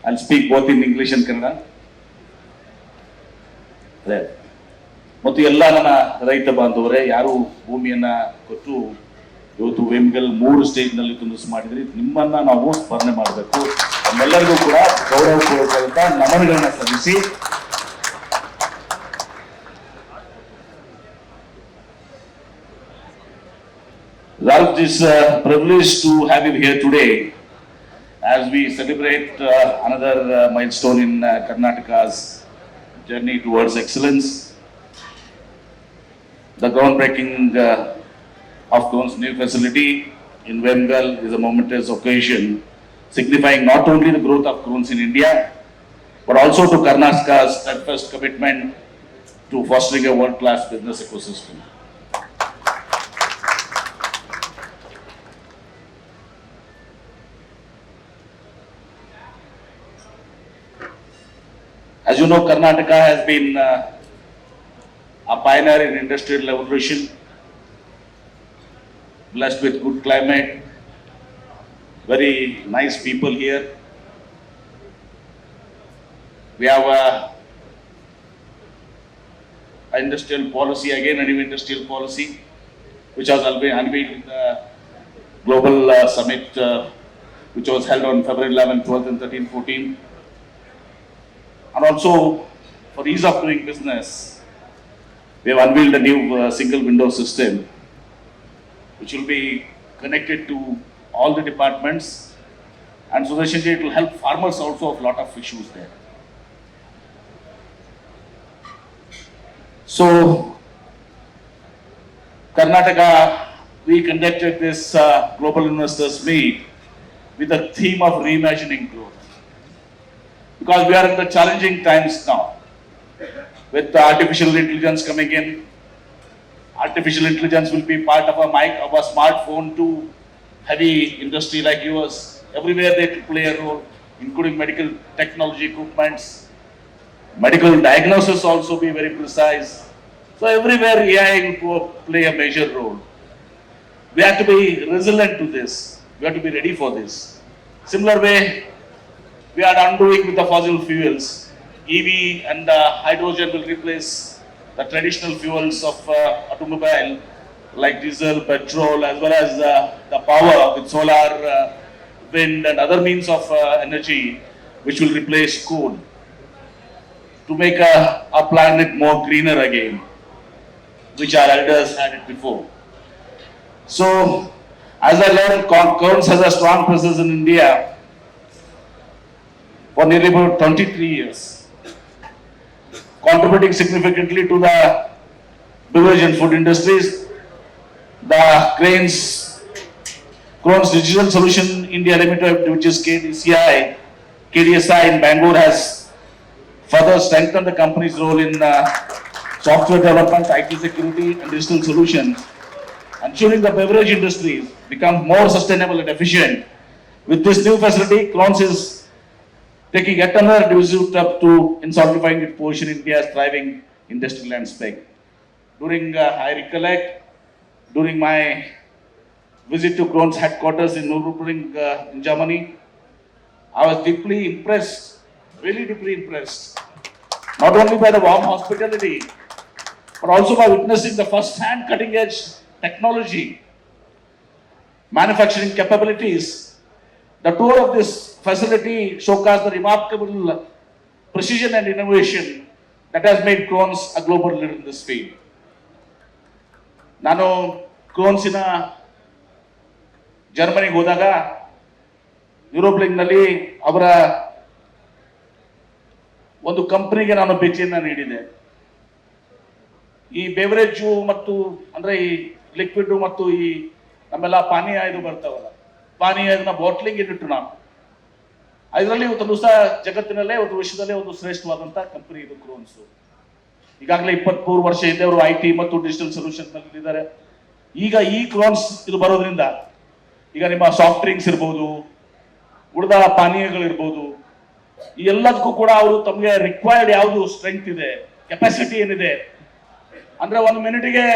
I'll speak both in English and Kannada. ಅದೇ ಮತ್ತು ಎಲ್ಲ ನನ್ನ ರೈತ ಬಾಂಧವರೇ, ಯಾರು ಭೂಮಿಯನ್ನ ಕೊಟ್ಟು ಇವತ್ತು ವೇಮ್ಗಲ್ 3 ಸ್ಟೇಜ್ನಲ್ಲಿ ತುಲಸು ಮಾಡಿದ್ರಿ, ನಿಮ್ಮನ್ನ ನಾವು ಸ್ಮರಣೆ ಮಾಡಬೇಕು. ನಮ್ಮೆಲ್ಲರಿಗೂ ಕೂಡ ಗೌರವಪೂರ್ವಕವಾದಂತ ನಮನಗಳನ್ನ ಸಲ್ಲಿಸಿ Ralph, this privilege to have you here today as we celebrate another milestone in Karnataka's journey towards excellence. The groundbreaking of Crohn's new facility in Vemgal is a momentous occasion, signifying not only the growth of Crohn's in India, but also to Karnataka's steadfast commitment to fostering a world-class business ecosystem. As you know, Karnataka has been a pioneer in industrial revolution, blessed with good climate, very nice people here. We have a industrial policy, again a new industrial policy, which was unveiled in the global summit, which was held on February 11, 12, and 13, 14. And also, for ease of doing business, we have unveiled a new single window system, which will be connected to all the departments, and so it will help farmers also of a lot of issues there. So, Karnataka, we conducted this global investors meet with the theme of reimagining growth. Because we are in the challenging times now, with artificial intelligence coming in. Artificial intelligence will be part of a smartphone to heavy industry like yours. Everywhere they play a role, including medical technology equipments. Medical diagnosis also be very precise. So everywhere AI will play a major role. We have to be resilient to this. We have to be ready for this. Similar way, we are undoing with the fossil fuels. EV and hydrogen will replace the traditional fuels of automobile like diesel, petrol, as well as the power with solar, wind and other means of energy, which will replace coal to make our planet more greener again, which our elders had it before. So, as I learned, Crohn's has a strong presence in India for nearly about 23 years, contributing significantly to the beverage and food industries. The Crohn's Digital Solution India Limited, which is KDSI in Bangalore, has further strengthened the company's role in software development, IT security and digital solutions, ensuring the beverage industry becomes more sustainable and efficient. With this new facility, Crohn's is taking yet another decisive step to in solidifying its position in India's thriving industrial landscape. I recollect, during my visit to Crohn's headquarters in Nürburgring in Germany, I was deeply impressed, really deeply impressed, not only by the warm hospitality, but also by witnessing the first-hand cutting-edge technology, manufacturing capabilities. The tour of this facility showcased the remarkable precision and innovation that has made Crohn's a global leader in this field. ನಾನು ಕ್ರೋನ್ಸಿನ ಜರ್ಮನಿಗೆ ಹೋದಾಗ ಯುರೋಪ್ಲಿಂಗ್ನಲ್ಲಿ ಅವರ ಒಂದು ಕಂಪನಿಗೆ ನಾನು ಭೇಟಿಯನ್ನು ನೀಡಿದೆ. ಈ ಬೆವರೇಜು ಮತ್ತು ಅಂದ್ರೆ ಈ ಲಿಕ್ವಿಡ್ ಮತ್ತು ಈ ನಮ್ಮೆಲ್ಲ ಪಾನೀಯ ಇದು ಬರ್ತಾವಲ್ಲ, ಪಾನೀಯನ ಬಾಟ್ಲಿಂಗ್ ಇಟ್ಟು ನಾನು ಅದರಲ್ಲಿ ಒಂದು ದಿವಸ ಜಗತ್ತಿನಲ್ಲೇ ಒಂದು ವಿಶ್ವದಲ್ಲೇ ಒಂದು ಶ್ರೇಷ್ಠವಾದಂತ ಕಂಪನಿ ಇದು ಕ್ರೋನ್ಸ್. ಈಗಾಗಲೇ 23 ವರ್ಷ ಹಿಂದೆ ಅವರು IT ಮತ್ತು ಡಿಜಿಟಲ್ ಸೊಲ್ಯೂಷನ್ ನಲ್ಲಿ ಇದ್ದಾರೆ. ಈಗ ಈ ಕ್ರೋನ್ಸ್ ಇದು ಬರೋದ್ರಿಂದ ಈಗ ನಿಮ್ಮ ಸಾಫ್ಟ್ ಡ್ರಿಂಕ್ಸ್ ಇರ್ಬೋದು, ಉಳಿದ ಪಾನೀಯಗಳಿರ್ಬೋದು, ಈ ಎಲ್ಲದಕ್ಕೂ ಕೂಡ ಅವರು ತಮಗೆ ರಿಕ್ವೈರ್ಡ್ ಯಾವುದು ಸ್ಟ್ರೆಂತ್ ಇದೆ, ಕೆಪಾಸಿಟಿ ಏನಿದೆ ಅಂದ್ರೆ ಒಂದು ಮಿನಿಟ್ಗೆ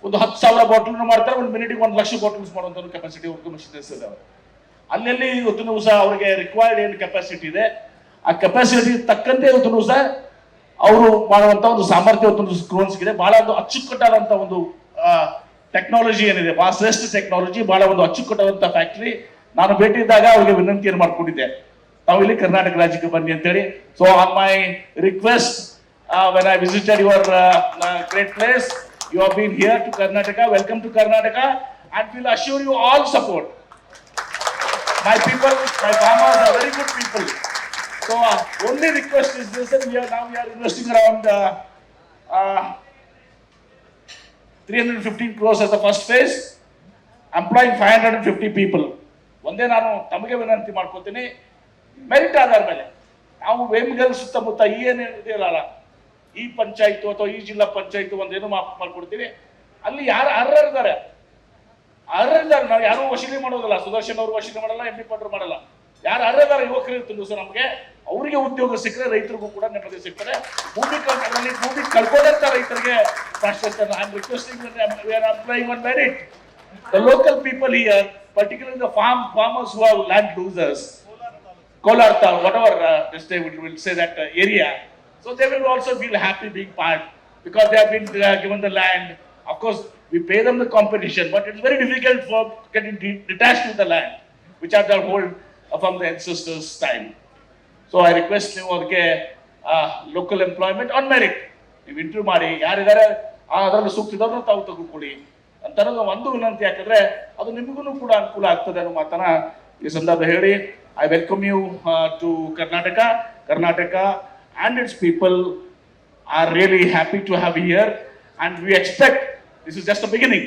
ಒಂದು 10,000 ಬಾಟಲ್ ಮಾಡ್ತಾರೆ, ಒಂದು ಮಿನಿಟ್ಗೆ 1,00,000 ಬಾಟಲ್ಸ್ ಮಾಡುವಂತ ಕೆಪಾಸಿಟಿ ಅವ್ರಿಗೆ ಮಷಿನರೀಸ್ ಇದಾವೆ. ಅಲ್ಲಿ ಇವತ್ತಿನ ದಿವಸ ಅವರಿಗೆ ರಿಕ್ವೈರ್ಡ್ ಏನು ಕೆಪಾಸಿಟಿ ಇದೆ ಆ ಕೆಪಾಸಿಟಿ ತಕ್ಕಂತೆ ಇವತ್ತು ಸಹ ಅವರು ಮಾಡುವಂತ ಒಂದು ಸಾಮರ್ಥ್ಯ ಇವತ್ತು ಕ್ರೋನ್ಸ್ಗಿದೆ. ಬಹಳ ಒಂದು ಅಚ್ಚುಕಟ್ಟಾದಂತ ಒಂದು ಟೆಕ್ನಾಲಜಿ ಏನಿದೆ, ಬಹಳ ಶ್ರೇಷ್ಠ ಟೆಕ್ನಾಲಜಿ, ಬಹಳ ಒಂದು ಅಚ್ಚುಕಟ್ಟಾದಂತ ಫ್ಯಾಕ್ಟರಿ. ನಾನು ಭೇಟಿ ಇದ್ದಾಗ ಅವರಿಗೆ ವಿನಂತಿಯನ್ನು ಮಾಡ್ಕೊಂಡಿದ್ದೆ, ತಾವು ಇಲ್ಲಿ ಕರ್ನಾಟಕ ರಾಜ್ಯಕ್ಕೆ ಬನ್ನಿ ಅಂತೇಳಿ. So on my request, when I visited your great place, you have been here to Karnataka. Welcome to Karnataka and we'll assure you all support. My people, my farmers are very good people. So only request is this, that we are investing around 315 crores as the first phase, employing 550 people. ಒಂದೇ ನಾನು ತಮಗೆ ವಿನಂತಿ ಮಾಡ್ಕೊತೀನಿ, merit ಆಧಾರ ಮೇಲೆ ನಾವು ವೇಮಗಲ್ ಸುತ್ತಮುತ್ತ ಏನೇನಿದೆಯಲ್ಲ, ಈ ಪಂಚಾಯತ್ ಅಥವಾ ಈ ಜಿಲ್ಲಾ ಪಂಚಾಯತ್ ಒಂದೇನು ಮಾಡ್ಕೊಡ್ತೀವಿ, ಅಲ್ಲಿ ಯಾರು ಅರ್ಹರಿದ್ದಾರೆ ನಾವು ಯಾರು ವಶೀಲಿ ಮಾಡೋದಿಲ್ಲ. ಸುದರ್ಶನ್ ಅವರು ವಶೀಲಿ ಮಾಡಲ್ಲ, MP ಪಟ್ರು ಮಾಡಲ್ಲ. ಯಾರು ಅರ್ಹರಿದ್ದಾರೆ ಯುವಕರು ಇರ್ತಿದ್ರು ಸರ್, ನಮಗೆ ಅವರಿಗೆ ಉದ್ಯೋಗ ಸಿಕ್ಕರೆ ರೈತರಿಗೂ ಕೂಡ ನೆಮ್ಮದಿ ಸಿಗ್ತದೆ. ಭೂಮಿ ಕಳ್ಕೊಂಡಂತ ರೈತರಿಗೆ I am requesting we are applying on merit. The local people here, particularly the farmers who have land losers, Kolarta, whatever they will say that area, so they will also feel happy being part, because they have been given the land. Of course, we pay them the competition, but it's very difficult for getting detached with the land, which are their hold from the ancestors' time. So I request you ಅದಕ್ಕೆ local employment on merit ನೀವು interview ಮಾಡಿ, ಯಾರಿದ್ದಾರೆ ಅದರಲ್ಲಿ ಸೂಕ್ತಿದವ್ರನ್ನ ತಾವು ತೆಗೆದುಕೊಳ್ಳಿ ಅಂತನ್ನೋದು ಒಂದು ವಿನಂತಿ. ಯಾಕಂದ್ರೆ ಅದು ನಿಮಗೂ ಕೂಡ ಅನುಕೂಲ ಆಗ್ತದೆ ಅನ್ನೋ ಮಾತನ್ನ ಈ ಸಂದರ್ಭ ಹೇಳಿ, I welcome you to Karnataka and its people are really happy to have you here, and we expect this is just a beginning.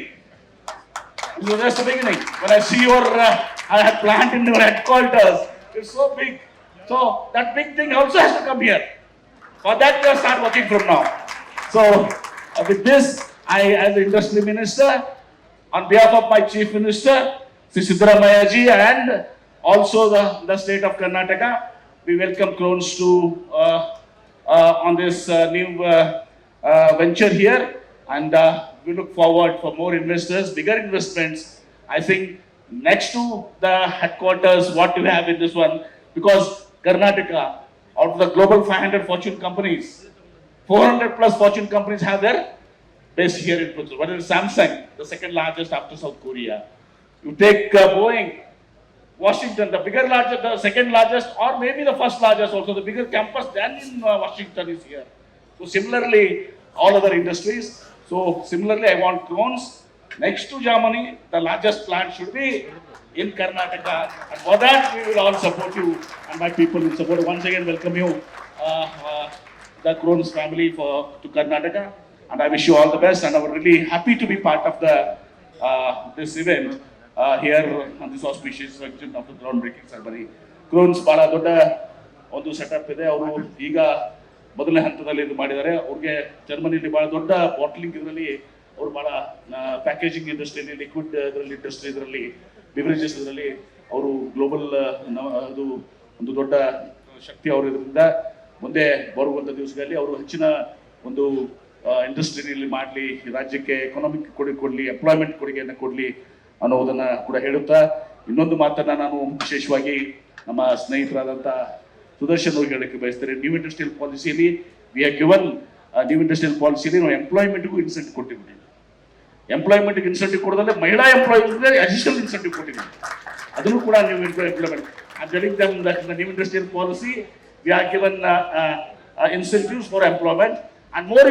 This is just a beginning. When I see your plant in your headquarters, it's so big. So that big thing also has to come here. For that we will start working from now. So with this, I, as the industry minister, on behalf of my chief minister, Sri Siddaramaiah ji, and also the state of Karnataka, we welcome Crohn's to on this new venture here, and we look forward for more investors, bigger investments. I think next to the headquarters, what we have in this one, because Karnataka, out of the global 500 Fortune companies, 400 plus Fortune companies have their base here in Puttur. What is Samsung, the second largest after South Korea? You take Boeing, Washington, the second largest, or maybe the first largest also, the bigger campus than in Washington is here. So similarly, all other industries. So similarly, I want Crohn's next to Germany, the largest plant should be in Karnataka. And for that, we will all support you, and my people will support you. Once again, welcome you, the Crohn's family to Karnataka, and I wish you all the best. And I'm really happy to be part of this event here on this auspicious function of the groundbreaking ceremony. Crohn's ಬಹಳ ದೊಡ್ಡ ಒಂದು setup ಇದೆ. ಅವರು ಈಗ ಮೊದಲನೇ ಹಂತದಲ್ಲಿ ಇದು ಮಾಡಿದ್ದಾರೆ. ಅವ್ರಿಗೆ ಜರ್ಮನಿಯಲ್ಲಿ ಬಹಳ ದೊಡ್ಡ ಬಾಟ್ಲಿಂಗ್ ಇದರಲ್ಲಿ ಅವರು ಬಹಳ ಪ್ಯಾಕೇಜಿಂಗ್ ಇಂಡಸ್ಟ್ರಿಯಲ್ಲಿ, ಲಿಕ್ವಿಡ್ ಇದರಲ್ಲಿ ಇಂಡಸ್ಟ್ರಿ, ಇದರಲ್ಲಿ ಬಿವರೇಜಸ್ ಇದರಲ್ಲಿ ಅವರು ಗ್ಲೋಬಲ್ ಅದು ಒಂದು ದೊಡ್ಡ ಶಕ್ತಿ ಅವರು. ಇದರಿಂದ ಮುಂದೆ ಬರುವಂಥ ದಿವಸಗಳಲ್ಲಿ ಅವರು ಹೆಚ್ಚಿನ ಒಂದು ಇಂಡಸ್ಟ್ರಿಯಲ್ಲಿ ಮಾಡಲಿ, ರಾಜ್ಯಕ್ಕೆ ಎಕನಾಮಿಕ್ ಕೊಡಲಿ, ಎಂಪ್ಲಾಯ್ಮೆಂಟ್ ಕೊಡುಗೆಯನ್ನು ಕೊಡಲಿ ಅನ್ನೋದನ್ನ ಕೂಡ ಹೇಳುತ್ತಾ, ಇನ್ನೊಂದು ಮಾತನ್ನ ನಾನು ವಿಶೇಷವಾಗಿ ನಮ್ಮ ಸ್ನೇಹಿತರಾದಂಥ ಸುದರ್ಶನ್ ಅವ್ರಿಗೆ ಹೇಳಕ್ಕೆ ಬಯಸ್ತಾರೆ. ನ್ಯೂ ಇಂಡಸ್ಟ್ರಿಯಲ್ ಪಾಲಿಸಿಯಲ್ಲಿ we have given new industrial ಪಾಲಿಸಿಯಲ್ಲಿ ನಾವು ಎಂಪ್ಲಾಯ್ಮೆಂಟ್ಗೂ ಇನ್ಸೆಂಟಿವ್ ಕೊಟ್ಟಿದ್ದೀವಿ. ಎಂಪ್ಲಾಯ್ಮೆಂಟ್ಗೆ ಇನ್ಸೆಂಟಿವ್ ಕೊಡೋದಲ್ಲೇ ಮಹಿಳಾ ಎಂಪ್ಲಾಯೀಸ್ಗೆ ಅಡಿಷನಲ್ ಇನ್ಸೆಂಟಿವ್ ಕೊಟ್ಟಿದ್ದೀವಿ. ಅದನ್ನು ಕೂಡ new employment the new industrial policy, we are given incentives for employment, and more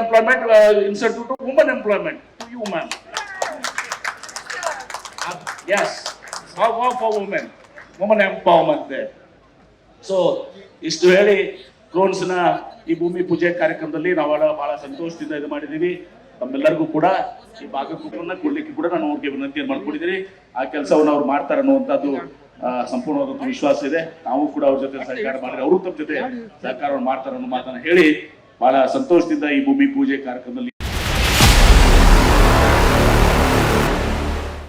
employment incentive to women employment, to you ma'am. Yes, for women empowerment there. So ಇಷ್ಟು ಹೇಳಿ ಕ್ರೋನ್ಸ್ನ ಈ ಭೂಮಿ ಪೂಜೆ ಕಾರ್ಯಕ್ರಮದಲ್ಲಿ ನಾವು ಬಹಳ ಸಂತೋಷದಿಂದ ಇದು ಮಾಡಿದ್ದೀವಿ. ತಮ್ಮೆಲ್ಲರಿಗೂ ಕೂಡ ಈ ಭಾಗಕೂಟವನ್ನು ಕೊಡ್ಲಿಕ್ಕೆ ಕೂಡ ನಾನು ಅವ್ರಿಗೆ ವಿನಂತಿಯನ್ನು ಮಾಡ್ಕೊಂಡಿದ್ದೀನಿ. ಆ ಕೆಲಸವನ್ನು ಅವ್ರು ಮಾಡ್ತಾರೆ ಅನ್ನುವಂಥದ್ದು ಸಂಪೂರ್ಣವಾದಂಥ ವಿಶ್ವಾಸ ಇದೆ. ನಾವು ಕೂಡ ಅವ್ರ ಜೊತೆ ಸಹಕಾರ ಮಾಡಿದ್ರೆ ಅವರು ತಮ್ಮ ಜೊತೆ ಸಹಕಾರವನ್ನು ಮಾಡ್ತಾರೆ ಅನ್ನೋ ಮಾತನ್ನು ಹೇಳಿ ಬಹಳ ಸಂತೋಷದಿಂದ ಈ ಭೂಮಿ ಪೂಜೆ ಕಾರ್ಯಕ್ರಮದಲ್ಲಿ